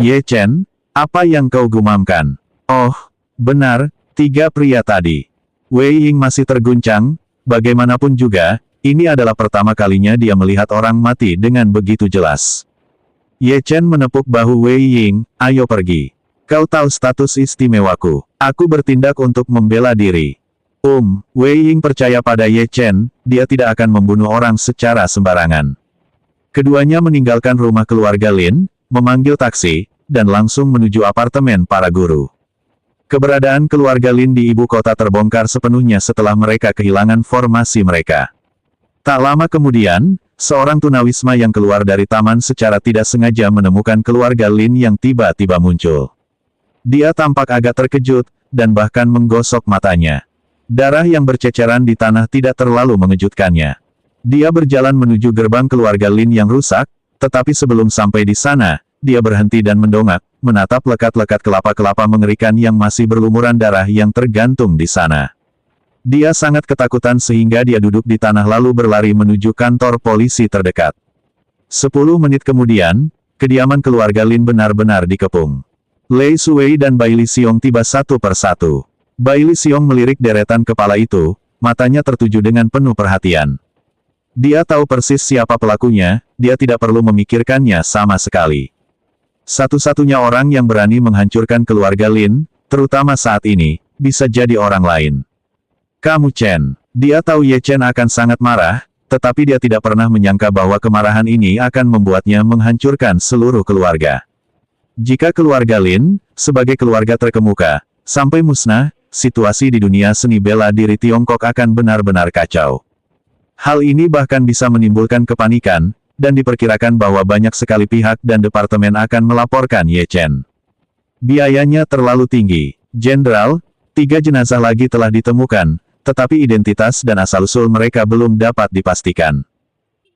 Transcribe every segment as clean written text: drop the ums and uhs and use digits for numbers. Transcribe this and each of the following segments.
Ye Chen, apa yang kau gumamkan? Oh, benar, 3 pria tadi. Wei Ying masih terguncang, bagaimanapun juga, ini adalah pertama kalinya dia melihat orang mati dengan begitu jelas. Ye Chen menepuk bahu Wei Ying, ayo pergi. Kau tahu status istimewaku. Aku bertindak untuk membela diri. Wei Ying percaya pada Ye Chen, dia tidak akan membunuh orang secara sembarangan. Keduanya meninggalkan rumah keluarga Lin, memanggil taksi, dan langsung menuju apartemen para guru. Keberadaan keluarga Lin di ibu kota terbongkar sepenuhnya setelah mereka kehilangan formasi mereka. Tak lama kemudian, seorang tunawisma yang keluar dari taman secara tidak sengaja menemukan keluarga Lin yang tiba-tiba muncul. Dia tampak agak terkejut, dan bahkan menggosok matanya. Darah yang berceceran di tanah tidak terlalu mengejutkannya. Dia berjalan menuju gerbang keluarga Lin yang rusak, tetapi sebelum sampai di sana, dia berhenti dan mendongak, menatap lekat-lekat kelapa-kelapa mengerikan yang masih berlumuran darah yang tergantung di sana. Dia sangat ketakutan sehingga dia duduk di tanah lalu berlari menuju kantor polisi terdekat. 10 menit kemudian, kediaman keluarga Lin benar-benar dikepung. Lei Shuwei dan Bai Li Xiong tiba satu persatu. Bai Li Xiong melirik deretan kepala itu, matanya tertuju dengan penuh perhatian. Dia tahu persis siapa pelakunya, dia tidak perlu memikirkannya sama sekali. Satu-satunya orang yang berani menghancurkan keluarga Lin, terutama saat ini, bisa jadi orang lain. Kamu Chen. Dia tahu Ye Chen akan sangat marah, tetapi dia tidak pernah menyangka bahwa kemarahan ini akan membuatnya menghancurkan seluruh keluarga. Jika keluarga Lin, sebagai keluarga terkemuka, sampai musnah, situasi di dunia seni bela diri Tiongkok akan benar-benar kacau. Hal ini bahkan bisa menimbulkan kepanikan, dan diperkirakan bahwa banyak sekali pihak dan departemen akan melaporkan Ye Chen. Biayanya terlalu tinggi. Jenderal, 3 jenazah lagi telah ditemukan, tetapi identitas dan asal-usul mereka belum dapat dipastikan.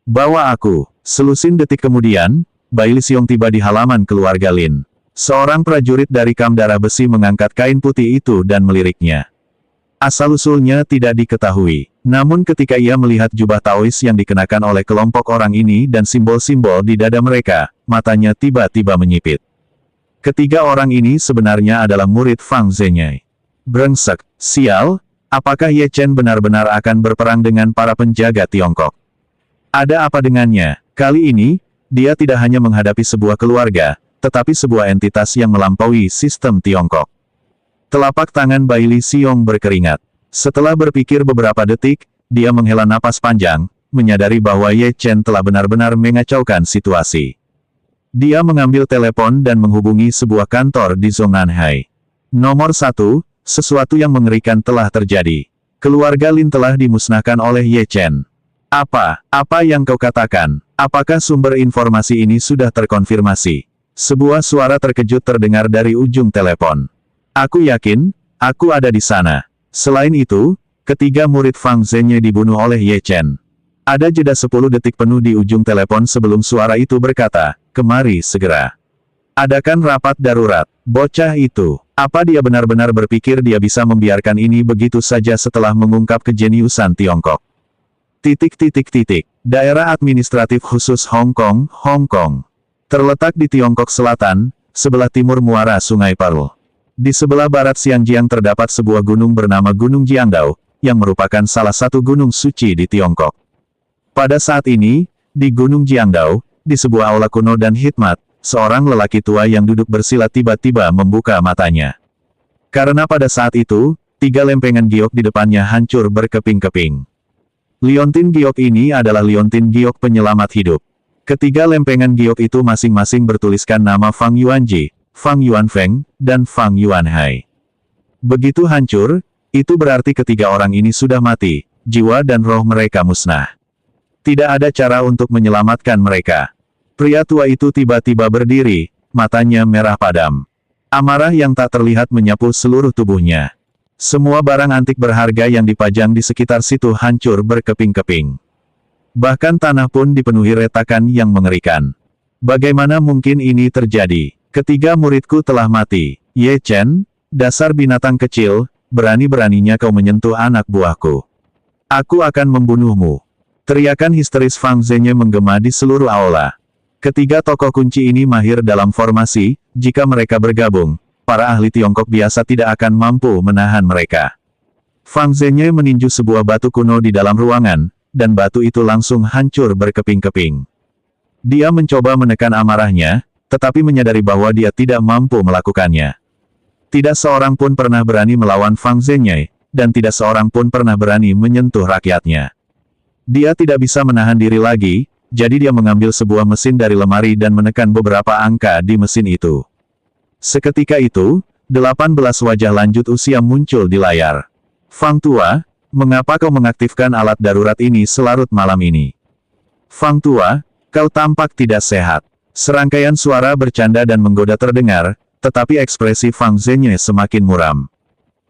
Bawa aku. Selusin detik kemudian, Bai Li Xiong tiba di halaman keluarga Lin. Seorang prajurit dari Kam Darah Besi mengangkat kain putih itu dan meliriknya. Asal-usulnya tidak diketahui. Namun ketika ia melihat jubah Taois yang dikenakan oleh kelompok orang ini dan simbol-simbol di dada mereka, matanya tiba-tiba menyipit. Ketiga orang ini sebenarnya adalah murid Fang Zhenyai. Brengsek, sial, apakah Ye Chen benar-benar akan berperang dengan para penjaga Tiongkok? Ada apa dengannya? Kali ini, dia tidak hanya menghadapi sebuah keluarga, tetapi sebuah entitas yang melampaui sistem Tiongkok. Telapak tangan Bai Li Xiong berkeringat. Setelah berpikir beberapa detik, dia menghela napas panjang, menyadari bahwa Ye Chen telah benar-benar mengacaukan situasi. Dia mengambil telepon dan menghubungi sebuah kantor di Zongnanhai. Nomor 1, sesuatu yang mengerikan telah terjadi. Keluarga Lin telah dimusnahkan oleh Ye Chen. Apa yang kau katakan? Apakah sumber informasi ini sudah terkonfirmasi? Sebuah suara terkejut terdengar dari ujung telepon. Aku yakin, aku ada di sana. Selain itu, ketiga murid Fang Zhenyai dibunuh oleh Ye Chen. Ada jeda 10 detik penuh di ujung telepon sebelum suara itu berkata, kemari segera. Adakan rapat darurat. Bocah itu, apa dia benar-benar berpikir dia bisa membiarkan ini begitu saja setelah mengungkap kejeniusan Tiongkok? Daerah administratif khusus Hong Kong, terletak di Tiongkok Selatan, sebelah timur muara Sungai Pearl. Di sebelah barat Xinjiang terdapat sebuah gunung bernama Gunung Jiangdao, yang merupakan salah satu gunung suci di Tiongkok. Pada saat ini, di Gunung Jiangdao, di sebuah aula kuno dan hikmat, seorang lelaki tua yang duduk bersila tiba-tiba membuka matanya. Karena pada saat itu, 3 lempengan giok di depannya hancur berkeping-keping. Liontin giok ini adalah liontin giok penyelamat hidup. Ketiga lempengan giok itu masing-masing bertuliskan nama Fang Yuanji, Fang Yuanfeng, dan Fang Yuanhai. Begitu hancur, itu berarti ketiga orang ini sudah mati, jiwa dan roh mereka musnah. Tidak ada cara untuk menyelamatkan mereka. Pria tua itu tiba-tiba berdiri, matanya merah padam. Amarah yang tak terlihat menyapu seluruh tubuhnya. Semua barang antik berharga yang dipajang di sekitar situ hancur berkeping-keping. Bahkan tanah pun dipenuhi retakan yang mengerikan. Bagaimana mungkin ini terjadi? Ketiga muridku telah mati. Ye Chen, dasar binatang kecil, berani-beraninya kau menyentuh anak buahku. Aku akan membunuhmu. Teriakan histeris Fang Zhenyai menggema di seluruh aula. Ketiga tokoh kunci ini mahir dalam formasi, jika mereka bergabung, para ahli Tiongkok biasa tidak akan mampu menahan mereka. Fang Zhenye meninju sebuah batu kuno di dalam ruangan, dan batu itu langsung hancur berkeping-keping. Dia mencoba menekan amarahnya, tetapi menyadari bahwa dia tidak mampu melakukannya. Tidak seorang pun pernah berani melawan Fang Zhenye, dan tidak seorang pun pernah berani menyentuh rakyatnya. Dia tidak bisa menahan diri lagi, jadi dia mengambil sebuah mesin dari lemari dan menekan beberapa angka di mesin itu. Seketika itu, 18 wajah lanjut usia muncul di layar. Fang Tua, mengapa kau mengaktifkan alat darurat ini selarut malam ini? Fang Tua, kau tampak tidak sehat. Serangkaian suara bercanda dan menggoda terdengar, tetapi ekspresi Fang Zhenye semakin muram.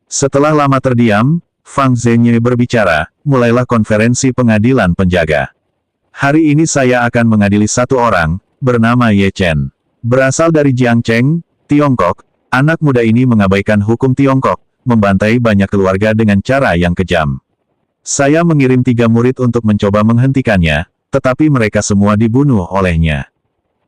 Setelah lama terdiam, Fang Zhenye berbicara, mulailah konferensi pengadilan penjaga. Hari ini saya akan mengadili satu orang, bernama Ye Chen. Berasal dari Jiangcheng, Tiongkok, anak muda ini mengabaikan hukum Tiongkok, membantai banyak keluarga dengan cara yang kejam. Saya mengirim 3 murid untuk mencoba menghentikannya, tetapi mereka semua dibunuh olehnya.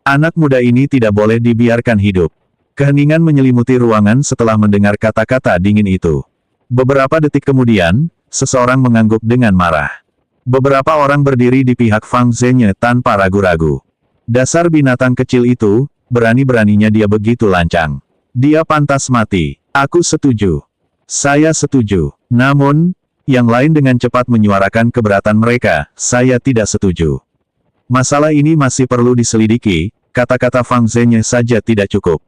Anak muda ini tidak boleh dibiarkan hidup. Keheningan menyelimuti ruangan setelah mendengar kata-kata dingin itu. Beberapa detik kemudian, seseorang mengangguk dengan marah. Beberapa orang berdiri di pihak Fang Zhenye tanpa ragu-ragu. Dasar binatang kecil itu, berani-beraninya dia begitu lancang. Dia pantas mati. Aku setuju. Saya setuju. Namun, yang lain dengan cepat menyuarakan keberatan mereka, saya tidak setuju. Masalah ini masih perlu diselidiki, kata-kata Fang Zhenye saja tidak cukup.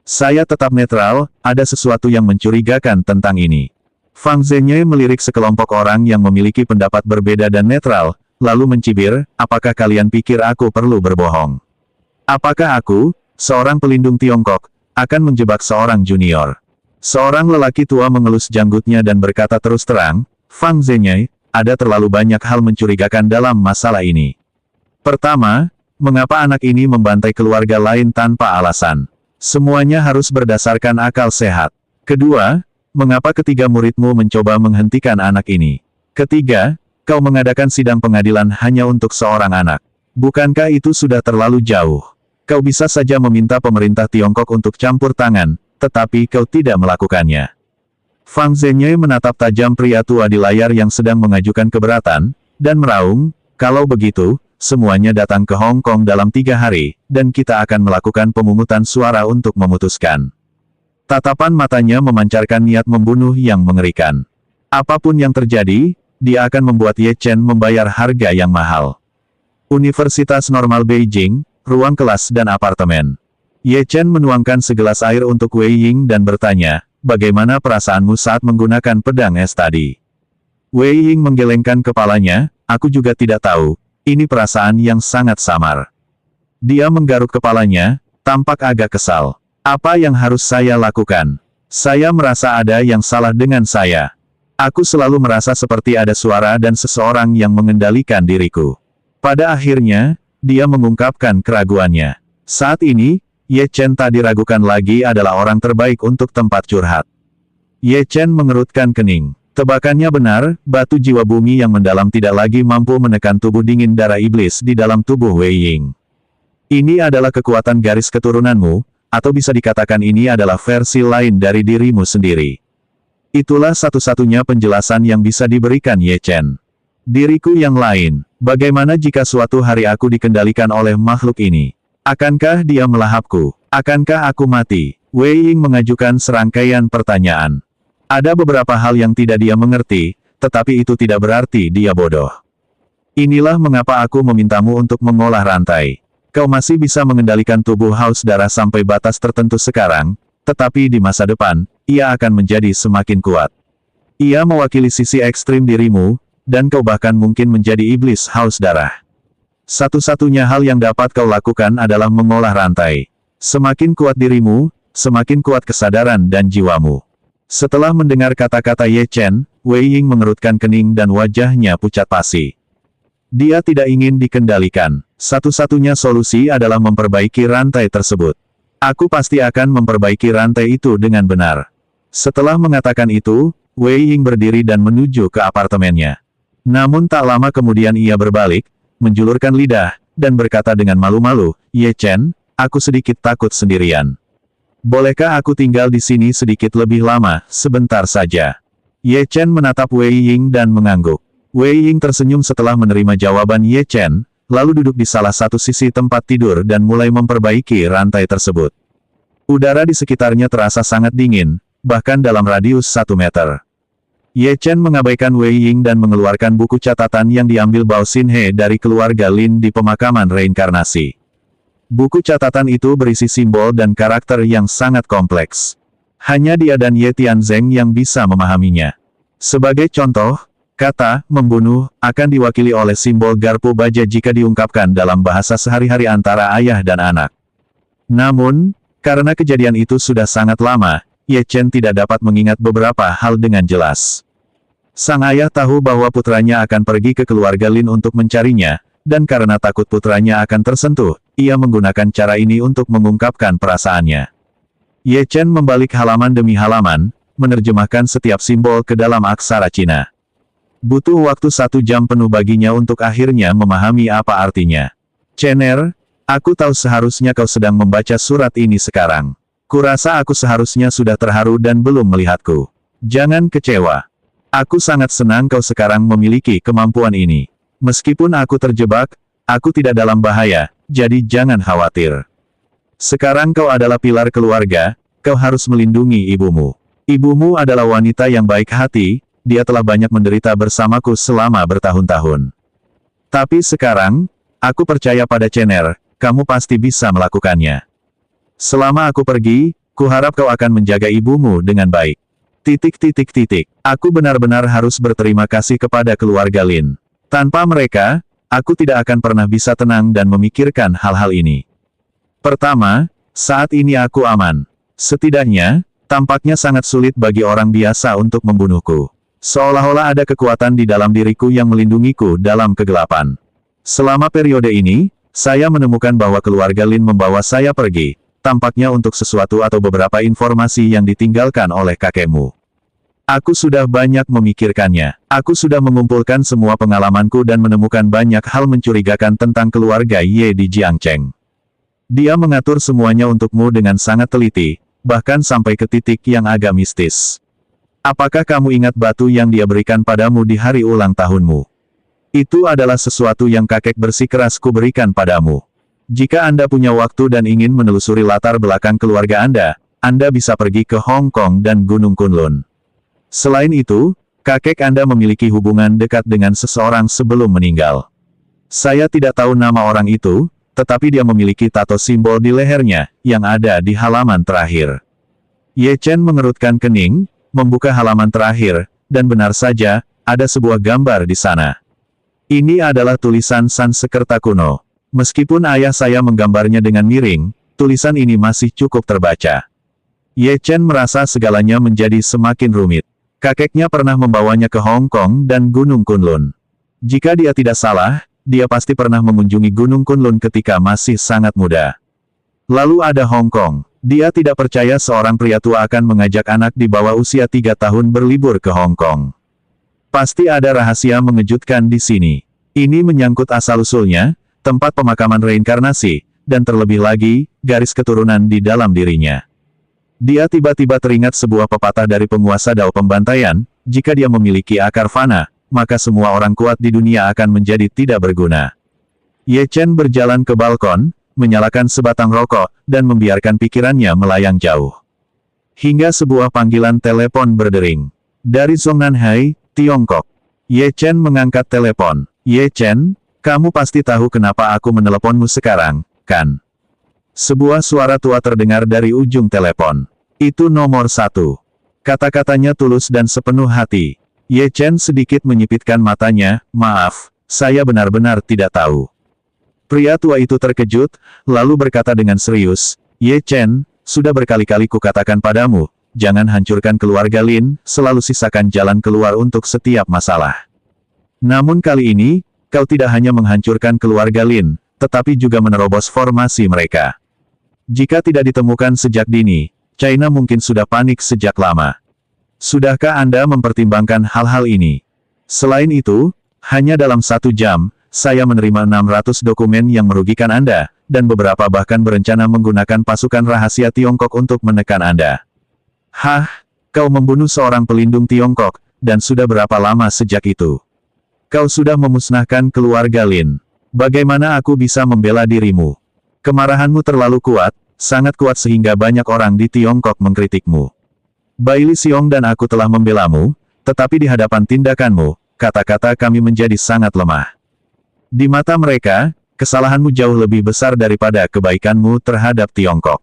Saya tetap netral, ada sesuatu yang mencurigakan tentang ini. Fang Zhenye melirik sekelompok orang yang memiliki pendapat berbeda dan netral, lalu mencibir, apakah kalian pikir aku perlu berbohong? Apakah aku, seorang pelindung Tiongkok, akan menjebak seorang junior? Seorang lelaki tua mengelus janggutnya dan berkata terus terang, Fang Zhenye, ada terlalu banyak hal mencurigakan dalam masalah ini. Pertama, mengapa anak ini membantai keluarga lain tanpa alasan? Semuanya harus berdasarkan akal sehat. Kedua, mengapa ketiga muridmu mencoba menghentikan anak ini? Ketiga, kau mengadakan sidang pengadilan hanya untuk seorang anak. Bukankah itu sudah terlalu jauh? Kau bisa saja meminta pemerintah Tiongkok untuk campur tangan, tetapi kau tidak melakukannya. Fang Zhenye menatap tajam pria tua di layar yang sedang mengajukan keberatan, dan meraung, kalau begitu, semuanya datang ke Hong Kong dalam 3 hari, dan kita akan melakukan pemungutan suara untuk memutuskan. Tatapan matanya memancarkan niat membunuh yang mengerikan. Apapun yang terjadi, dia akan membuat Ye Chen membayar harga yang mahal. Universitas Normal Beijing, ruang kelas dan apartemen. Ye Chen menuangkan segelas air untuk Wei Ying dan bertanya, bagaimana perasaanmu saat menggunakan pedang es tadi? Wei Ying menggelengkan kepalanya, aku juga tidak tahu. Ini perasaan yang sangat samar. Dia menggaruk kepalanya, tampak agak kesal. Apa yang harus saya lakukan? Saya merasa ada yang salah dengan saya. Aku selalu merasa seperti ada suara dan seseorang yang mengendalikan diriku. Pada akhirnya, dia mengungkapkan keraguannya. Saat ini, Ye Chen tak diragukan lagi adalah orang terbaik untuk tempat curhat. Ye Chen mengerutkan kening. Tebakannya benar, batu jiwa bumi yang mendalam tidak lagi mampu menekan tubuh dingin darah iblis di dalam tubuh Wei Ying. Ini adalah kekuatan garis keturunanmu, atau bisa dikatakan ini adalah versi lain dari dirimu sendiri. Itulah satu-satunya penjelasan yang bisa diberikan Ye Chen. Diriku yang lain, bagaimana jika suatu hari aku dikendalikan oleh makhluk ini? Akankah dia melahapku? Akankah aku mati? Wei Ying mengajukan serangkaian pertanyaan. Ada beberapa hal yang tidak dia mengerti, tetapi itu tidak berarti dia bodoh. Inilah mengapa aku memintamu untuk mengolah rantai. Kau masih bisa mengendalikan tubuh haus darah sampai batas tertentu sekarang, tetapi di masa depan, ia akan menjadi semakin kuat. Ia mewakili sisi ekstrim dirimu, dan kau bahkan mungkin menjadi iblis haus darah. Satu-satunya hal yang dapat kau lakukan adalah mengolah rantai. Semakin kuat dirimu, semakin kuat kesadaran dan jiwamu. Setelah mendengar kata-kata Ye Chen, Wei Ying mengerutkan kening dan wajahnya pucat pasi. Dia tidak ingin dikendalikan. Satu-satunya solusi adalah memperbaiki rantai tersebut. Aku pasti akan memperbaiki rantai itu dengan benar. Setelah mengatakan itu, Wei Ying berdiri dan menuju ke apartemennya. Namun tak lama kemudian ia berbalik, menjulurkan lidah, dan berkata dengan malu-malu, "Ye Chen, aku sedikit takut sendirian. Bolehkah aku tinggal di sini sedikit lebih lama, sebentar saja?" Ye Chen menatap Wei Ying dan mengangguk. Wei Ying tersenyum setelah menerima jawaban Ye Chen, lalu duduk di salah satu sisi tempat tidur dan mulai memperbaiki rantai tersebut. Udara di sekitarnya terasa sangat dingin, bahkan dalam radius 1 meter. Ye Chen mengabaikan Wei Ying dan mengeluarkan buku catatan yang diambil Bao Xinhe dari keluarga Lin di pemakaman reinkarnasi. Buku catatan itu berisi simbol dan karakter yang sangat kompleks. Hanya dia dan Ye Tianzeng yang bisa memahaminya. Sebagai contoh, kata "membunuh" akan diwakili oleh simbol garpu baja jika diungkapkan dalam bahasa sehari-hari antara ayah dan anak. Namun, karena kejadian itu sudah sangat lama, Ye Chen tidak dapat mengingat beberapa hal dengan jelas. Sang ayah tahu bahwa putranya akan pergi ke keluarga Lin untuk mencarinya, dan karena takut putranya akan tersentuh, ia menggunakan cara ini untuk mengungkapkan perasaannya. Ye Chen membalik halaman demi halaman, menerjemahkan setiap simbol ke dalam aksara Cina. Butuh waktu 1 jam penuh baginya untuk akhirnya memahami apa artinya. "Chener, aku tahu seharusnya kau sedang membaca surat ini sekarang. Kurasa aku seharusnya sudah terharu dan belum melihatku. Jangan kecewa. Aku sangat senang kau sekarang memiliki kemampuan ini. Meskipun aku terjebak, aku tidak dalam bahaya, jadi jangan khawatir. Sekarang kau adalah pilar keluarga, kau harus melindungi ibumu. Ibumu adalah wanita yang baik hati, dia telah banyak menderita bersamaku selama bertahun-tahun. Tapi sekarang, aku percaya pada Chener, kamu pasti bisa melakukannya. Selama aku pergi, kuharap kau akan menjaga ibumu dengan baik. ... Aku benar-benar harus berterima kasih kepada keluarga Lin. Tanpa mereka, aku tidak akan pernah bisa tenang dan memikirkan hal-hal ini. Pertama, saat ini aku aman. Setidaknya, tampaknya sangat sulit bagi orang biasa untuk membunuhku. Seolah-olah ada kekuatan di dalam diriku yang melindungiku dalam kegelapan. Selama periode ini, saya menemukan bahwa keluarga Lin membawa saya pergi, tampaknya untuk sesuatu atau beberapa informasi yang ditinggalkan oleh kakekmu. Aku sudah banyak memikirkannya. Aku sudah mengumpulkan semua pengalamanku dan menemukan banyak hal mencurigakan tentang keluarga Ye di Jiangcheng. Dia mengatur semuanya untukmu dengan sangat teliti, bahkan sampai ke titik yang agak mistis. Apakah kamu ingat batu yang dia berikan padamu di hari ulang tahunmu? Itu adalah sesuatu yang kakek bersikeras kuberikan padamu. Jika Anda punya waktu dan ingin menelusuri latar belakang keluarga Anda bisa pergi ke Hong Kong dan Gunung Kunlun. Selain itu, kakek Anda memiliki hubungan dekat dengan seseorang sebelum meninggal. Saya tidak tahu nama orang itu, tetapi dia memiliki tato simbol di lehernya, yang ada di halaman terakhir. Ye Chen mengerutkan kening, membuka halaman terakhir, dan benar saja, ada sebuah gambar di sana. Ini adalah tulisan Sanskerta kuno. Meskipun ayah saya menggambarnya dengan miring, tulisan ini masih cukup terbaca. Ye Chen merasa segalanya menjadi semakin rumit. Kakeknya pernah membawanya ke Hong Kong dan Gunung Kunlun. Jika dia tidak salah, dia pasti pernah mengunjungi Gunung Kunlun ketika masih sangat muda. Lalu ada Hong Kong. Dia tidak percaya seorang pria tua akan mengajak anak di bawah usia 3 tahun berlibur ke Hong Kong. Pasti ada rahasia mengejutkan di sini. Ini menyangkut asal-usulnya, tempat pemakaman reinkarnasi, dan terlebih lagi, garis keturunan di dalam dirinya. Dia tiba-tiba teringat sebuah pepatah dari penguasa Dao pembantaian, jika dia memiliki akar fana, maka semua orang kuat di dunia akan menjadi tidak berguna. Ye Chen berjalan ke balkon, menyalakan sebatang rokok, dan membiarkan pikirannya melayang jauh. Hingga sebuah panggilan telepon berdering. Dari Zongnanhai, Tiongkok. Ye Chen mengangkat telepon. "Ye Chen, kamu pasti tahu kenapa aku meneleponmu sekarang, kan?" Sebuah suara tua terdengar dari ujung telepon. "Itu nomor 1. Kata-katanya tulus dan sepenuh hati. Ye Chen sedikit menyipitkan matanya, "Maaf, saya benar-benar tidak tahu." Pria tua itu terkejut, lalu berkata dengan serius, "Ye Chen, sudah berkali-kali kukatakan padamu, jangan hancurkan keluarga Lin, selalu sisakan jalan keluar untuk setiap masalah. Namun kali ini, kau tidak hanya menghancurkan keluarga Lin, tetapi juga menerobos formasi mereka. Jika tidak ditemukan sejak dini, China mungkin sudah panik sejak lama. Sudahkah Anda mempertimbangkan hal-hal ini? Selain itu, hanya dalam 1 jam, saya menerima 600 dokumen yang merugikan Anda, dan beberapa bahkan berencana menggunakan pasukan rahasia Tiongkok untuk menekan Anda. Hah? Kau membunuh seorang pelindung Tiongkok, dan sudah berapa lama sejak itu? Kau sudah memusnahkan keluarga Lin. Bagaimana aku bisa membela dirimu? Kemarahanmu terlalu kuat, sangat kuat sehingga banyak orang di Tiongkok mengkritikmu. Baili Xiong dan aku telah membelamu, tetapi di hadapan tindakanmu, kata-kata kami menjadi sangat lemah. Di mata mereka, kesalahanmu jauh lebih besar daripada kebaikanmu terhadap Tiongkok.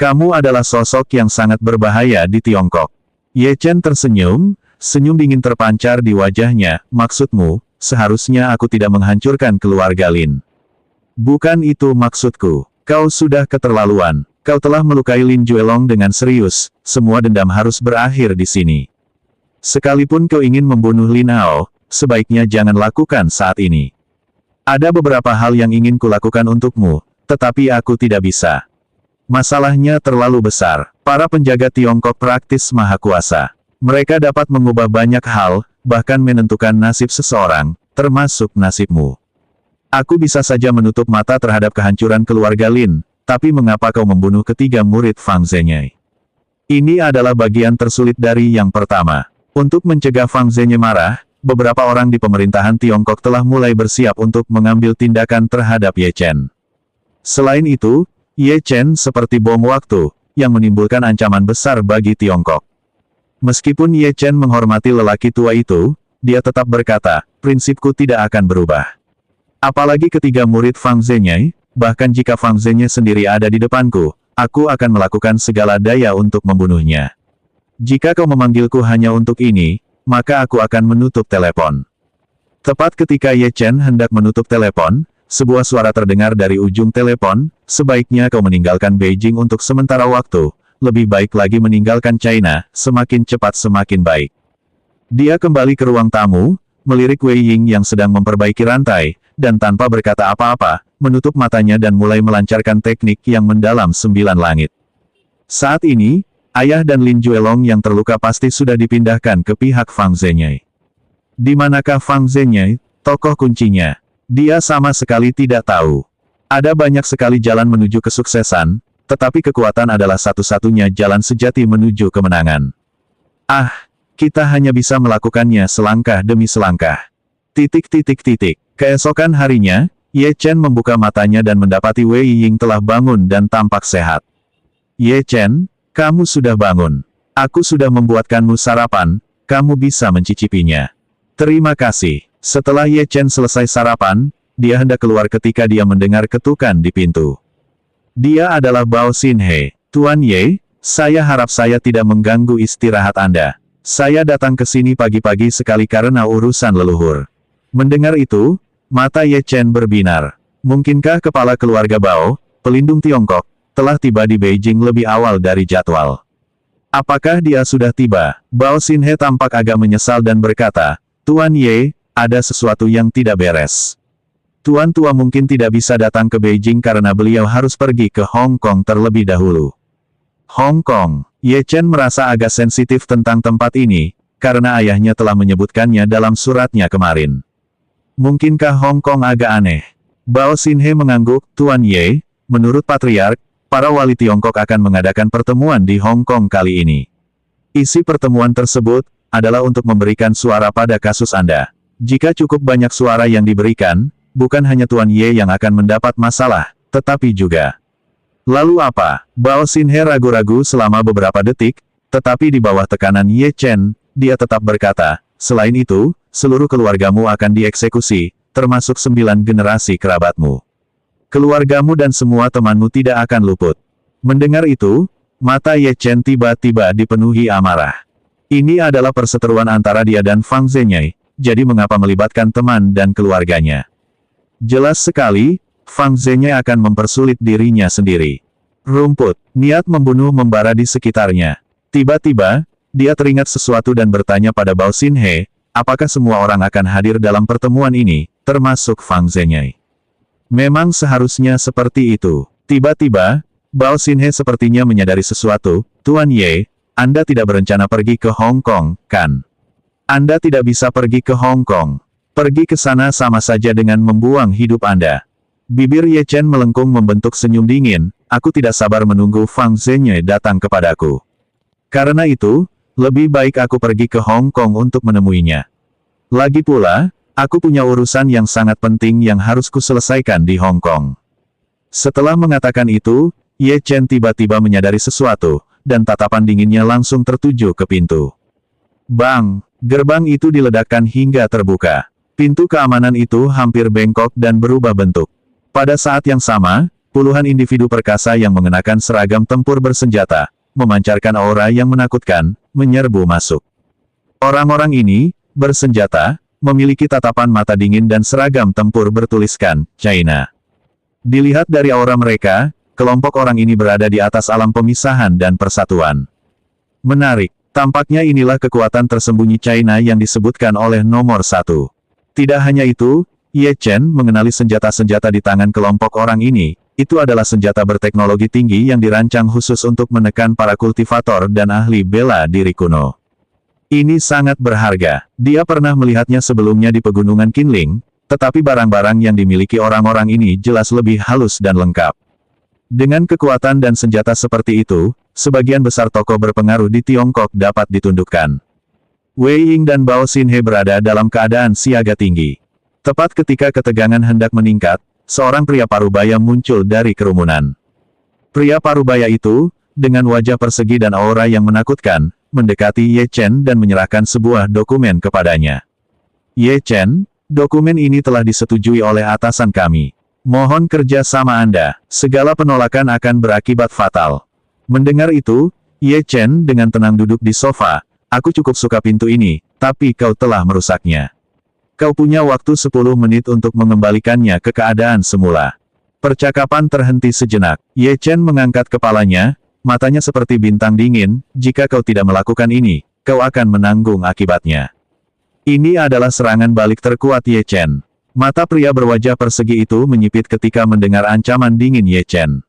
Kamu adalah sosok yang sangat berbahaya di Tiongkok. Ye Chen tersenyum, senyum dingin terpancar di wajahnya. Maksudmu, seharusnya aku tidak menghancurkan keluarga Lin. Bukan itu maksudku. Kau sudah keterlaluan. Kau telah melukai Lin Juelong dengan serius. Semua dendam harus berakhir di sini. Sekalipun kau ingin membunuh Lin Hao, sebaiknya jangan lakukan saat ini. Ada beberapa hal yang ingin kulakukan untukmu, tetapi aku tidak bisa. Masalahnya terlalu besar. Para penjaga Tiongkok praktis maha kuasa. Mereka dapat mengubah banyak hal, bahkan menentukan nasib seseorang, termasuk nasibmu. Aku bisa saja menutup mata terhadap kehancuran keluarga Lin, tapi mengapa kau membunuh ketiga murid Fang Zhenyi? Ini adalah bagian tersulit dari yang pertama. Untuk mencegah Fang Zhenyi marah, beberapa orang di pemerintahan Tiongkok telah mulai bersiap untuk mengambil tindakan terhadap Ye Chen. Selain itu, Ye Chen seperti bom waktu, yang menimbulkan ancaman besar bagi Tiongkok. Meskipun Ye Chen menghormati lelaki tua itu, dia tetap berkata, prinsipku tidak akan berubah. Apalagi ketiga murid Fang Zhenyi, bahkan jika Fang Zhenyi sendiri ada di depanku, aku akan melakukan segala daya untuk membunuhnya. Jika kau memanggilku hanya untuk ini, maka aku akan menutup telepon. Tepat ketika Ye Chen hendak menutup telepon, sebuah suara terdengar dari ujung telepon, sebaiknya kau meninggalkan Beijing untuk sementara waktu, lebih baik lagi meninggalkan China, semakin cepat semakin baik. Dia kembali ke ruang tamu, melirik Wei Ying yang sedang memperbaiki rantai, dan tanpa berkata apa-apa, menutup matanya dan mulai melancarkan teknik yang mendalam 9 langit. Saat ini, ayah dan Lin Juelong yang terluka pasti sudah dipindahkan ke pihak Fang Zhenyi. Di manakah Fang Zhenyi, tokoh kuncinya? Dia sama sekali tidak tahu. Ada banyak sekali jalan menuju kesuksesan, tetapi kekuatan adalah satu-satunya jalan sejati menuju kemenangan. Ah, kita hanya bisa melakukannya selangkah demi selangkah. Keesokan harinya, Ye Chen membuka matanya dan mendapati Wei Ying telah bangun dan tampak sehat. Ye Chen, kamu sudah bangun. Aku sudah membuatkanmu sarapan, kamu bisa mencicipinya. Terima kasih. Setelah Ye Chen selesai sarapan, dia hendak keluar ketika dia mendengar ketukan di pintu. Dia adalah Bao Xinhe. Tuan Ye, saya harap saya tidak mengganggu istirahat Anda. Saya datang ke sini pagi-pagi sekali karena urusan leluhur. Mendengar itu, mata Ye Chen berbinar. Mungkinkah kepala keluarga Bao, pelindung Tiongkok, telah tiba di Beijing lebih awal dari jadwal? Apakah dia sudah tiba? Bao Xinhe tampak agak menyesal dan berkata, Tuan Ye, ada sesuatu yang tidak beres. Tuan tua mungkin tidak bisa datang ke Beijing karena beliau harus pergi ke Hong Kong terlebih dahulu. Hong Kong. Ye Chen merasa agak sensitif tentang tempat ini, karena ayahnya telah menyebutkannya dalam suratnya kemarin. Mungkinkah Hong Kong agak aneh? Bao Xinhe mengangguk, Tuan Ye, menurut Patriark, para wali Tiongkok akan mengadakan pertemuan di Hong Kong kali ini. Isi pertemuan tersebut adalah untuk memberikan suara pada kasus Anda. Jika cukup banyak suara yang diberikan, bukan hanya Tuan Ye yang akan mendapat masalah, tetapi juga. Lalu apa? Bao Xinhe ragu-ragu selama beberapa detik, tetapi di bawah tekanan Ye Chen, dia tetap berkata, selain itu, seluruh keluargamu akan dieksekusi, termasuk 9 generasi kerabatmu. Keluargamu dan semua temanmu tidak akan luput. Mendengar itu, mata Ye Chen tiba-tiba dipenuhi amarah. Ini adalah perseteruan antara dia dan Fang Zhenyi, jadi mengapa melibatkan teman dan keluarganya? Jelas sekali, Fang Zhenyi akan mempersulit dirinya sendiri. Rumput, niat membunuh membara di sekitarnya. Tiba-tiba, dia teringat sesuatu dan bertanya pada Bao Xinhe, apakah semua orang akan hadir dalam pertemuan ini, termasuk Fang Zhenyi? Memang seharusnya seperti itu. Tiba-tiba, Bao Xinhe sepertinya menyadari sesuatu, Tuan Ye, Anda tidak berencana pergi ke Hong Kong, kan? Anda tidak bisa pergi ke Hong Kong. Pergi ke sana sama saja dengan membuang hidup Anda. Bibir Ye Chen melengkung membentuk senyum dingin, aku tidak sabar menunggu Fang Zhenye datang kepadaku. Karena itu, lebih baik aku pergi ke Hong Kong untuk menemuinya. Lagi pula, aku punya urusan yang sangat penting yang harus kuselesaikan di Hong Kong. Setelah mengatakan itu, Ye Chen tiba-tiba menyadari sesuatu, dan tatapan dinginnya langsung tertuju ke pintu. Bang! Gerbang itu diledakkan hingga terbuka. Pintu keamanan itu hampir bengkok dan berubah bentuk. Pada saat yang sama, puluhan individu perkasa yang mengenakan seragam tempur bersenjata, memancarkan aura yang menakutkan, menyerbu masuk. Orang-orang ini, bersenjata, memiliki tatapan mata dingin dan seragam tempur bertuliskan, China. Dilihat dari aura mereka, kelompok orang ini berada di atas alam pemisahan dan persatuan. Menarik, tampaknya inilah kekuatan tersembunyi China yang disebutkan oleh nomor 1. Tidak hanya itu, Ye Chen mengenali senjata-senjata di tangan kelompok orang ini, itu adalah senjata berteknologi tinggi yang dirancang khusus untuk menekan para kultivator dan ahli bela diri kuno. Ini sangat berharga, dia pernah melihatnya sebelumnya di pegunungan Qinling, tetapi barang-barang yang dimiliki orang-orang ini jelas lebih halus dan lengkap. Dengan kekuatan dan senjata seperti itu, sebagian besar tokoh berpengaruh di Tiongkok dapat ditundukkan. Wei Ying dan Bao Xinhe berada dalam keadaan siaga tinggi. Tepat ketika ketegangan hendak meningkat, seorang pria parubaya muncul dari kerumunan. Pria parubaya itu, dengan wajah persegi dan aura yang menakutkan, mendekati Ye Chen dan menyerahkan sebuah dokumen kepadanya. Ye Chen, dokumen ini telah disetujui oleh atasan kami. Mohon kerja sama Anda, segala penolakan akan berakibat fatal. Mendengar itu, Ye Chen dengan tenang duduk di sofa. Aku cukup suka pintu ini, tapi kau telah merusaknya. Kau punya waktu 10 menit untuk mengembalikannya ke keadaan semula. Percakapan terhenti sejenak. Ye Chen mengangkat kepalanya, matanya seperti bintang dingin, jika kau tidak melakukan ini, kau akan menanggung akibatnya. Ini adalah serangan balik terkuat Ye Chen. Mata pria berwajah persegi itu menyipit ketika mendengar ancaman dingin Ye Chen.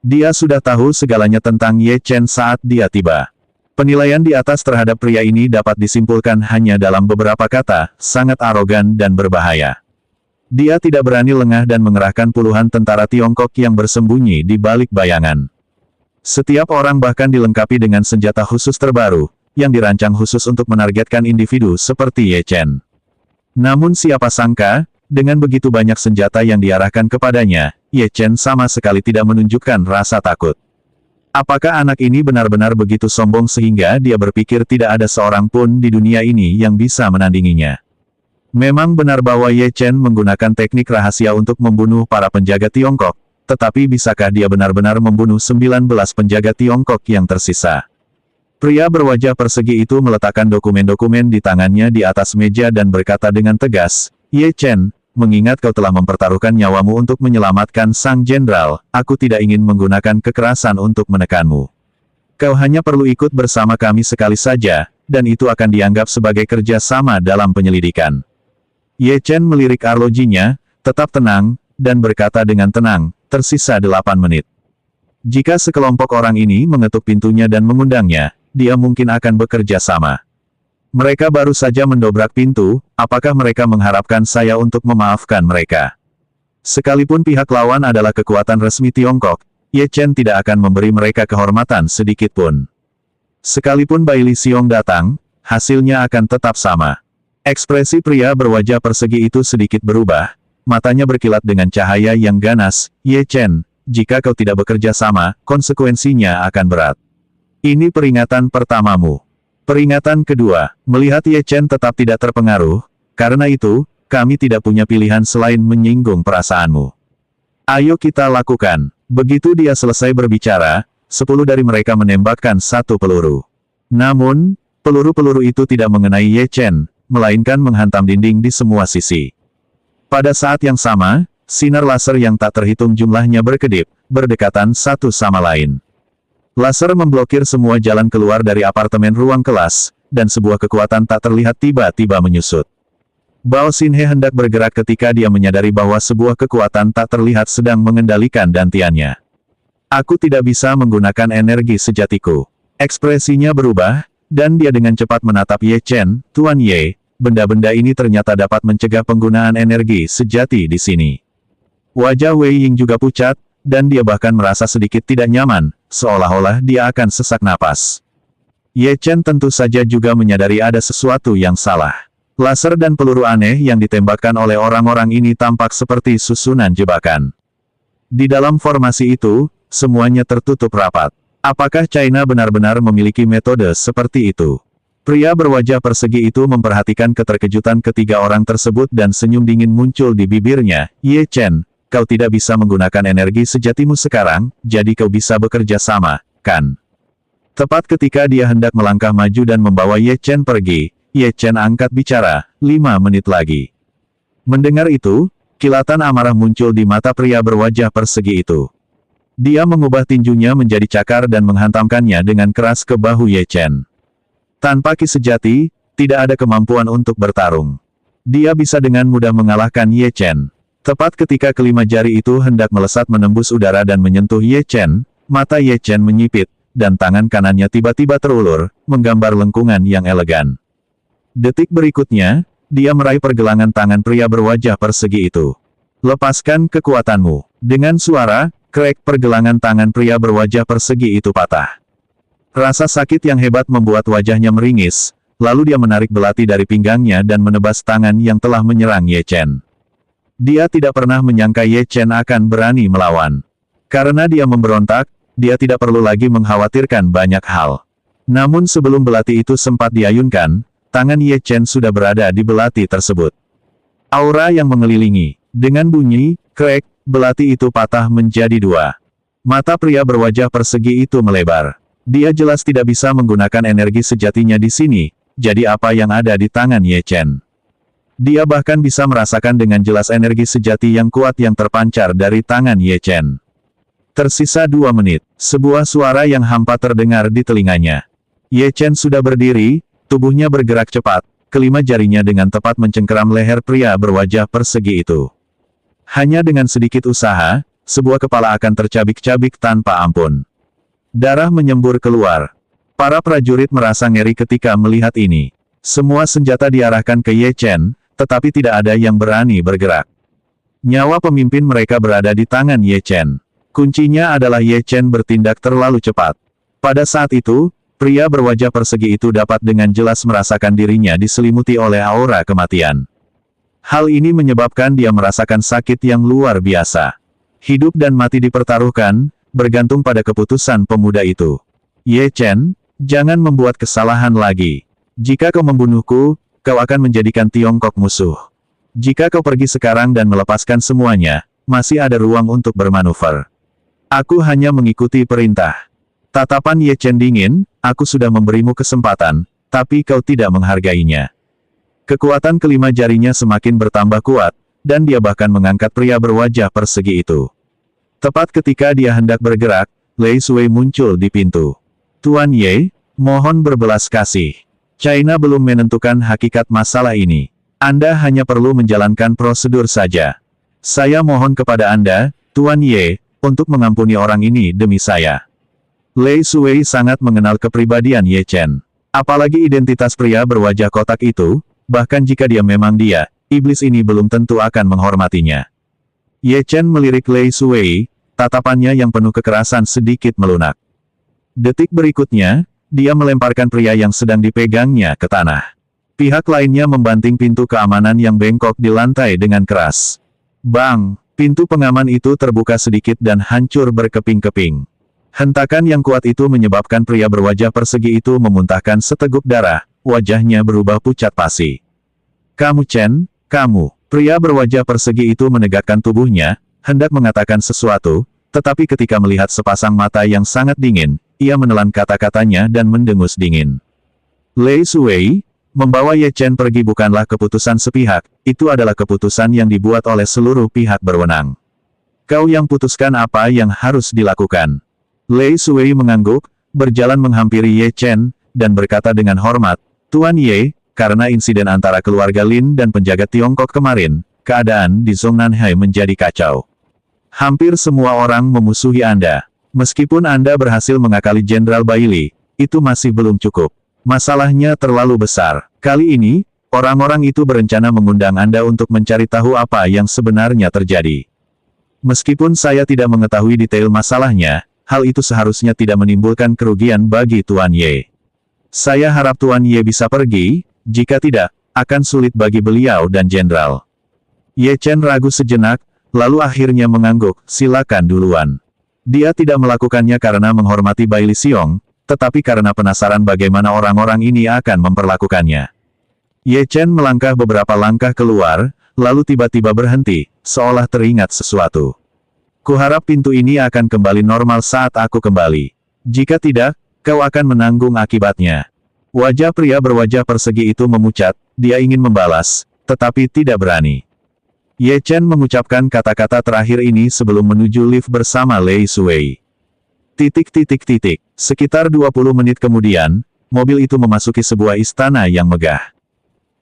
Dia sudah tahu segalanya tentang Ye Chen saat dia tiba. Penilaian di atas terhadap pria ini dapat disimpulkan hanya dalam beberapa kata, sangat arogan dan berbahaya. Dia tidak berani lengah dan mengerahkan puluhan tentara Tiongkok yang bersembunyi di balik bayangan. Setiap orang bahkan dilengkapi dengan senjata khusus terbaru, yang dirancang khusus untuk menargetkan individu seperti Ye Chen. Namun siapa sangka, dengan begitu banyak senjata yang diarahkan kepadanya, Ye Chen sama sekali tidak menunjukkan rasa takut. Apakah anak ini benar-benar begitu sombong sehingga dia berpikir tidak ada seorang pun di dunia ini yang bisa menandinginya? Memang benar bahwa Ye Chen menggunakan teknik rahasia untuk membunuh para penjaga Tiongkok, tetapi bisakah dia benar-benar membunuh 19 penjaga Tiongkok yang tersisa? Pria berwajah persegi itu meletakkan dokumen-dokumen di tangannya di atas meja dan berkata dengan tegas, Ye Chen, mengingat kau telah mempertaruhkan nyawamu untuk menyelamatkan Sang Jenderal, aku tidak ingin menggunakan kekerasan untuk menekanmu. Kau hanya perlu ikut bersama kami sekali saja, dan itu akan dianggap sebagai kerja sama dalam penyelidikan. Ye Chen melirik arlojinya, tetap tenang, dan berkata dengan tenang, tersisa 8 menit. Jika sekelompok orang ini mengetuk pintunya dan mengundangnya, dia mungkin akan bekerja sama. Mereka baru saja mendobrak pintu, apakah mereka mengharapkan saya untuk memaafkan mereka? Sekalipun pihak lawan adalah kekuatan resmi Tiongkok, Ye Chen tidak akan memberi mereka kehormatan sedikitpun. Sekalipun Bai Li Xiong datang, hasilnya akan tetap sama. Ekspresi pria berwajah persegi itu sedikit berubah, matanya berkilat dengan cahaya yang ganas, Ye Chen, jika kau tidak bekerja sama, konsekuensinya akan berat. Ini peringatan pertamamu. Peringatan kedua, melihat Ye Chen tetap tidak terpengaruh, karena itu, kami tidak punya pilihan selain menyinggung perasaanmu. Ayo kita lakukan. Begitu dia selesai berbicara, 10 dari mereka menembakkan 1 peluru. Namun, peluru-peluru itu tidak mengenai Ye Chen, melainkan menghantam dinding di semua sisi. Pada saat yang sama, sinar laser yang tak terhitung jumlahnya berkedip, berdekatan satu sama lain. Laser memblokir semua jalan keluar dari apartemen ruang kelas, dan sebuah kekuatan tak terlihat tiba-tiba menyusut. Bao Xinhe hendak bergerak ketika dia menyadari bahwa sebuah kekuatan tak terlihat sedang mengendalikan dantiannya. Aku tidak bisa menggunakan energi sejatiku. Ekspresinya berubah, dan dia dengan cepat menatap Ye Chen, Tuan Ye, benda-benda ini ternyata dapat mencegah penggunaan energi sejati di sini. Wajah Wei Ying juga pucat, dan dia bahkan merasa sedikit tidak nyaman, seolah-olah dia akan sesak napas. Ye Chen tentu saja juga menyadari ada sesuatu yang salah. Laser dan peluru aneh yang ditembakkan oleh orang-orang ini tampak seperti susunan jebakan. Di dalam formasi itu, semuanya tertutup rapat. Apakah China benar-benar memiliki metode seperti itu? Pria berwajah persegi itu memperhatikan keterkejutan ketiga orang tersebut dan senyum dingin muncul di bibirnya. Ye Chen, kau tidak bisa menggunakan energi sejatimu sekarang, jadi kau bisa bekerja sama, kan? Tepat ketika dia hendak melangkah maju dan membawa Ye Chen pergi, Ye Chen angkat bicara, 5 menit lagi. Mendengar itu, kilatan amarah muncul di mata pria berwajah persegi itu. Dia mengubah tinjunya menjadi cakar dan menghantamkannya dengan keras ke bahu Ye Chen. Tanpa ki sejati, tidak ada kemampuan untuk bertarung. Dia bisa dengan mudah mengalahkan Ye Chen. Tepat ketika kelima jari itu hendak melesat menembus udara dan menyentuh Ye Chen, mata Ye Chen menyipit, dan tangan kanannya tiba-tiba terulur, menggambar lengkungan yang elegan. Detik berikutnya, dia meraih pergelangan tangan pria berwajah persegi itu. Lepaskan kekuatanmu. Dengan suara, krek pergelangan tangan pria berwajah persegi itu patah. Rasa sakit yang hebat membuat wajahnya meringis, lalu dia menarik belati dari pinggangnya dan menebas tangan yang telah menyerang Ye Chen. Dia tidak pernah menyangka Ye Chen akan berani melawan. Karena dia memberontak, dia tidak perlu lagi mengkhawatirkan banyak hal. Namun sebelum belati itu sempat diayunkan, tangan Ye Chen sudah berada di belati tersebut. Aura yang mengelilingi. Dengan bunyi, krek, belati itu patah menjadi 2. Mata pria berwajah persegi itu melebar. Dia jelas tidak bisa menggunakan energi sejatinya di sini, jadi apa yang ada di tangan Ye Chen? Dia bahkan bisa merasakan dengan jelas energi sejati yang kuat yang terpancar dari tangan Ye Chen. Tersisa 2 menit, sebuah suara yang hampa terdengar di telinganya. Ye Chen sudah berdiri, tubuhnya bergerak cepat, kelima jarinya dengan tepat mencengkeram leher pria berwajah persegi itu. Hanya dengan sedikit usaha, sebuah kepala akan tercabik-cabik tanpa ampun. Darah menyembur keluar. Para prajurit merasa ngeri ketika melihat ini. Semua senjata diarahkan ke Ye Chen, tetapi tidak ada yang berani bergerak. Nyawa pemimpin mereka berada di tangan Ye Chen. Kuncinya adalah Ye Chen bertindak terlalu cepat. Pada saat itu, pria berwajah persegi itu dapat dengan jelas merasakan dirinya diselimuti oleh aura kematian. Hal ini menyebabkan dia merasakan sakit yang luar biasa. Hidup dan mati dipertaruhkan, bergantung pada keputusan pemuda itu. Ye Chen, jangan membuat kesalahan lagi. Jika kau membunuhku, kau akan menjadikan Tiongkok musuh. Jika kau pergi sekarang dan melepaskan semuanya, masih ada ruang untuk bermanuver. Aku hanya mengikuti perintah. Tatapan Ye Chen dingin, aku sudah memberimu kesempatan, tapi kau tidak menghargainya. Kekuatan kelima jarinya semakin bertambah kuat, dan dia bahkan mengangkat pria berwajah persegi itu. Tepat ketika dia hendak bergerak, Lei Sui muncul di pintu. Tuan Ye, mohon berbelas kasih. China belum menentukan hakikat masalah ini. Anda hanya perlu menjalankan prosedur saja. Saya mohon kepada Anda, Tuan Ye, untuk mengampuni orang ini demi saya. Lei Sui sangat mengenal kepribadian Ye Chen. Apalagi identitas pria berwajah kotak itu, bahkan jika dia memang dia, iblis ini belum tentu akan menghormatinya. Ye Chen melirik Lei Sui, tatapannya yang penuh kekerasan sedikit melunak. Detik berikutnya, dia melemparkan pria yang sedang dipegangnya ke tanah. Pihak lainnya membanting pintu keamanan yang bengkok di lantai dengan keras. Bang! Pintu pengaman itu terbuka sedikit dan hancur berkeping-keping. Hentakan yang kuat itu menyebabkan pria berwajah persegi itu memuntahkan seteguk darah, wajahnya berubah pucat pasi. Kamu Chen, kamu. Pria berwajah persegi itu menegakkan tubuhnya, hendak mengatakan sesuatu, tetapi ketika melihat sepasang mata yang sangat dingin, ia menelan kata-katanya dan mendengus dingin. Lei Sui, membawa Ye Chen pergi bukanlah keputusan sepihak, itu adalah keputusan yang dibuat oleh seluruh pihak berwenang. Kau yang putuskan apa yang harus dilakukan. Lei Sui mengangguk, berjalan menghampiri Ye Chen, dan berkata dengan hormat, Tuan Ye, karena insiden antara keluarga Lin dan penjaga Tiongkok kemarin, keadaan di Zongnanhai menjadi kacau. Hampir semua orang memusuhi Anda. Meskipun Anda berhasil mengakali Jenderal Baili, itu masih belum cukup. Masalahnya terlalu besar. Kali ini, Orang-orang itu berencana mengundang Anda untuk mencari tahu apa yang sebenarnya terjadi. Meskipun saya tidak mengetahui detail masalahnya, hal itu seharusnya tidak menimbulkan kerugian bagi Tuan Ye. Saya harap Tuan Ye bisa pergi, jika tidak, akan sulit bagi beliau dan Jenderal. Ye Chen ragu sejenak, lalu akhirnya mengangguk, silakan duluan. Dia tidak melakukannya karena menghormati Bai Li Xiong, tetapi karena penasaran bagaimana orang-orang ini akan memperlakukannya. Ye Chen melangkah beberapa langkah keluar, lalu tiba-tiba berhenti, seolah teringat sesuatu. Kuharap pintu ini akan kembali normal saat aku kembali. Jika tidak, kau akan menanggung akibatnya. Wajah pria berwajah persegi itu memucat, dia ingin membalas, tetapi tidak berani. Ye Chen mengucapkan kata-kata terakhir ini sebelum menuju lift bersama Lei Suwei. Sekitar 20 menit kemudian, mobil itu memasuki sebuah istana yang megah.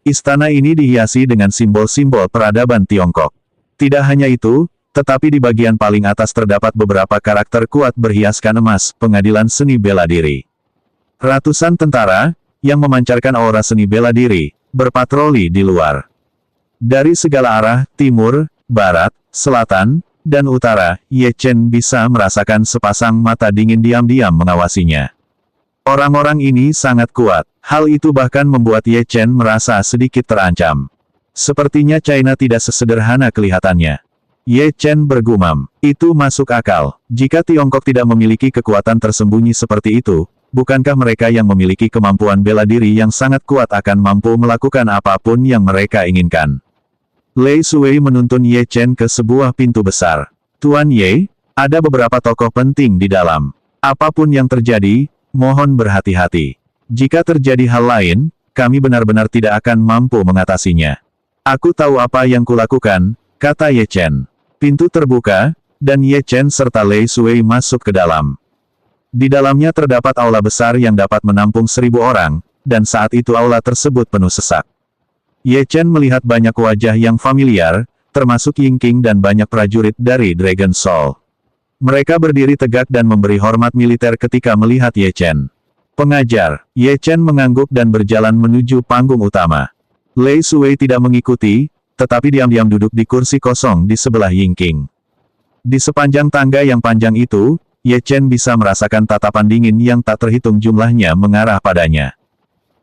Istana ini dihiasi dengan simbol-simbol peradaban Tiongkok. Tidak hanya itu, tetapi di bagian paling atas terdapat beberapa karakter kuat berhiaskan emas, pengadilan seni bela diri. Ratusan tentara, yang memancarkan aura seni bela diri, berpatroli di luar. Dari segala arah, timur, barat, selatan, dan utara, Ye Chen bisa merasakan sepasang mata dingin diam-diam mengawasinya. Orang-orang ini sangat kuat, hal itu bahkan membuat Ye Chen merasa sedikit terancam. Sepertinya China tidak sesederhana kelihatannya. Ye Chen bergumam, itu masuk akal. Jika Tiongkok tidak memiliki kekuatan tersembunyi seperti itu, bukankah mereka yang memiliki kemampuan bela diri yang sangat kuat akan mampu melakukan apapun yang mereka inginkan? Lei Suwei menuntun Ye Chen ke sebuah pintu besar. Tuan Ye, ada beberapa tokoh penting di dalam. Apapun yang terjadi, mohon berhati-hati. Jika terjadi hal lain, kami benar-benar tidak akan mampu mengatasinya. Aku tahu apa yang kulakukan, kata Ye Chen. Pintu terbuka, dan Ye Chen serta Lei Suwei masuk ke dalam. Di dalamnya terdapat aula besar yang dapat menampung 1000 orang, dan saat itu aula tersebut penuh sesak. Ye Chen melihat banyak wajah yang familiar, termasuk Ying Qing dan banyak prajurit dari Dragon Soul. Mereka berdiri tegak dan memberi hormat militer ketika melihat Ye Chen. Pengajar, Ye Chen mengangguk dan berjalan menuju panggung utama. Lei Suwei tidak mengikuti, tetapi diam-diam duduk di kursi kosong di sebelah Ying Qing. Di sepanjang tangga yang panjang itu, Ye Chen bisa merasakan tatapan dingin yang tak terhitung jumlahnya mengarah padanya.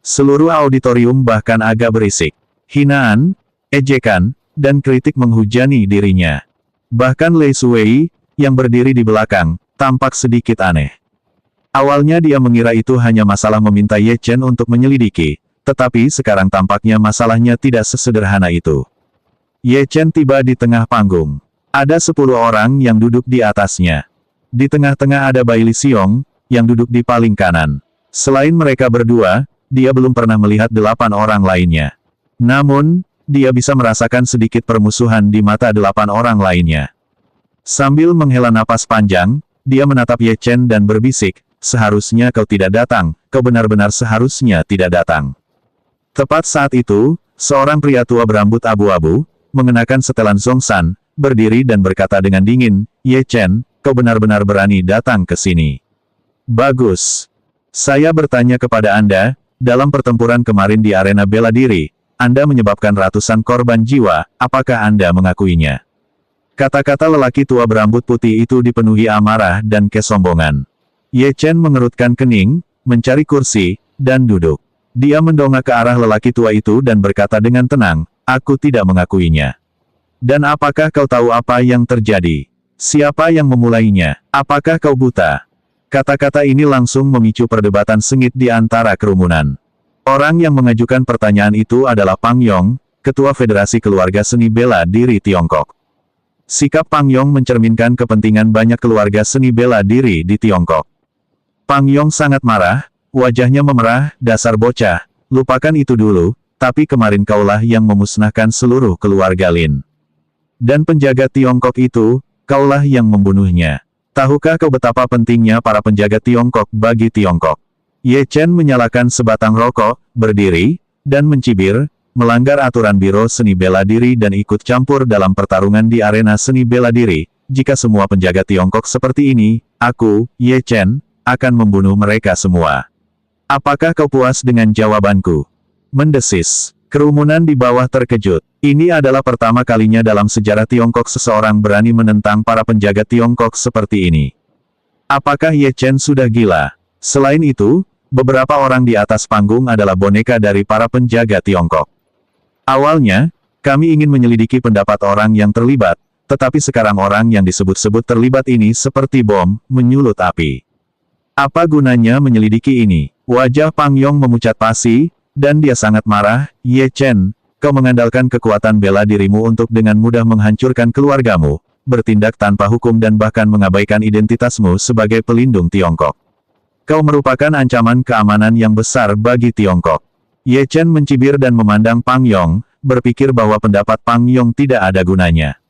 Seluruh auditorium bahkan agak berisik. Hinaan, ejekan, dan kritik menghujani dirinya. Bahkan Lei Suwei, yang berdiri di belakang, tampak sedikit aneh. Awalnya dia mengira itu hanya masalah meminta Ye Chen untuk menyelidiki, tetapi sekarang tampaknya masalahnya tidak sesederhana itu. Ye Chen tiba di tengah panggung. Ada 10 orang yang duduk di atasnya. Di tengah-tengah ada Bai Li Xiong, yang duduk di paling kanan. Selain mereka berdua, dia belum pernah melihat 8 orang lainnya. Namun, dia bisa merasakan sedikit permusuhan di mata 8 orang lainnya. Sambil menghela napas panjang, dia menatap Ye Chen dan berbisik, seharusnya kau tidak datang, kau benar-benar seharusnya tidak datang. Tepat saat itu, seorang pria tua berambut abu-abu, mengenakan setelan Zhongshan, berdiri dan berkata dengan dingin, Ye Chen, kau benar-benar berani datang ke sini. Bagus. Saya bertanya kepada Anda, dalam pertempuran kemarin di arena bela diri, Anda menyebabkan ratusan korban jiwa, apakah Anda mengakuinya? Kata-kata lelaki tua berambut putih itu dipenuhi amarah dan kesombongan. Ye Chen mengerutkan kening, mencari kursi, dan duduk. Dia mendongak ke arah lelaki tua itu dan berkata dengan tenang, aku tidak mengakuinya. Dan apakah kau tahu apa yang terjadi? Siapa yang memulainya? Apakah kau buta? Kata-kata ini langsung memicu perdebatan sengit di antara kerumunan. Orang yang mengajukan pertanyaan itu adalah Pang Yong, Ketua Federasi Keluarga Seni Bela Diri Tiongkok. Sikap Pang Yong mencerminkan kepentingan banyak keluarga seni bela diri di Tiongkok. Pang Yong sangat marah, wajahnya memerah, dasar bocah, lupakan itu dulu, tapi kemarin kaulah yang memusnahkan seluruh keluarga Lin. Dan penjaga Tiongkok itu, kaulah yang membunuhnya. Tahukah kau betapa pentingnya para penjaga Tiongkok bagi Tiongkok? Ye Chen menyalakan sebatang rokok, berdiri, dan mencibir, melanggar aturan Biro Seni Bela Diri dan ikut campur dalam pertarungan di arena seni bela diri. Jika semua penjaga Tiongkok seperti ini, aku, Ye Chen, akan membunuh mereka semua. Apakah kau puas dengan jawabanku? Mendesis. Kerumunan di bawah terkejut. Ini adalah pertama kalinya dalam sejarah Tiongkok seseorang berani menentang para penjaga Tiongkok seperti ini. Apakah Ye Chen sudah gila? Selain itu, beberapa orang di atas panggung adalah boneka dari para penjaga Tiongkok. Awalnya, kami ingin menyelidiki pendapat orang yang terlibat, tetapi sekarang orang yang disebut-sebut terlibat ini seperti bom, menyulut api. Apa gunanya menyelidiki ini? Wajah Pang Yong memucat pasi, dan dia sangat marah. Ye Chen, kau mengandalkan kekuatan bela dirimu untuk dengan mudah menghancurkan keluargamu, bertindak tanpa hukum dan bahkan mengabaikan identitasmu sebagai pelindung Tiongkok. Kau merupakan ancaman keamanan yang besar bagi Tiongkok. Ye Chen mencibir dan memandang Pang Yong, berpikir bahwa pendapat Pang Yong tidak ada gunanya.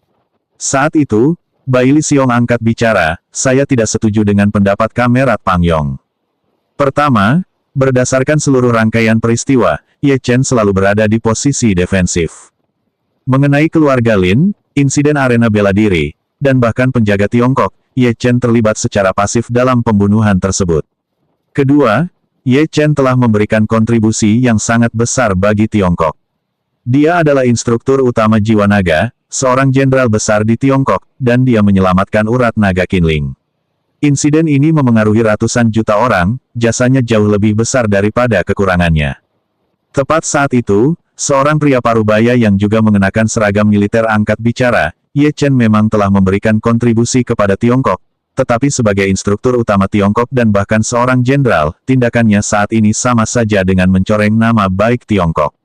Saat itu, Bai Li Xiong angkat bicara, saya tidak setuju dengan pendapat Kamerat Pang Yong. Pertama, berdasarkan seluruh rangkaian peristiwa, Ye Chen selalu berada di posisi defensif. Mengenai keluarga Lin, insiden arena bela diri, dan bahkan penjaga Tiongkok, Ye Chen terlibat secara pasif dalam pembunuhan tersebut. Kedua, Ye Chen telah memberikan kontribusi yang sangat besar bagi Tiongkok. Dia adalah instruktur utama Jiwa Naga, seorang jenderal besar di Tiongkok, dan dia menyelamatkan urat naga Qinling. Insiden ini memengaruhi ratusan juta orang, jasanya jauh lebih besar daripada kekurangannya. Tepat saat itu, seorang pria parubaya yang juga mengenakan seragam militer angkat bicara, Ye Chen memang telah memberikan kontribusi kepada Tiongkok, tetapi sebagai instruktur utama Tiongkok dan bahkan seorang jenderal, tindakannya saat ini sama saja dengan mencoreng nama baik Tiongkok.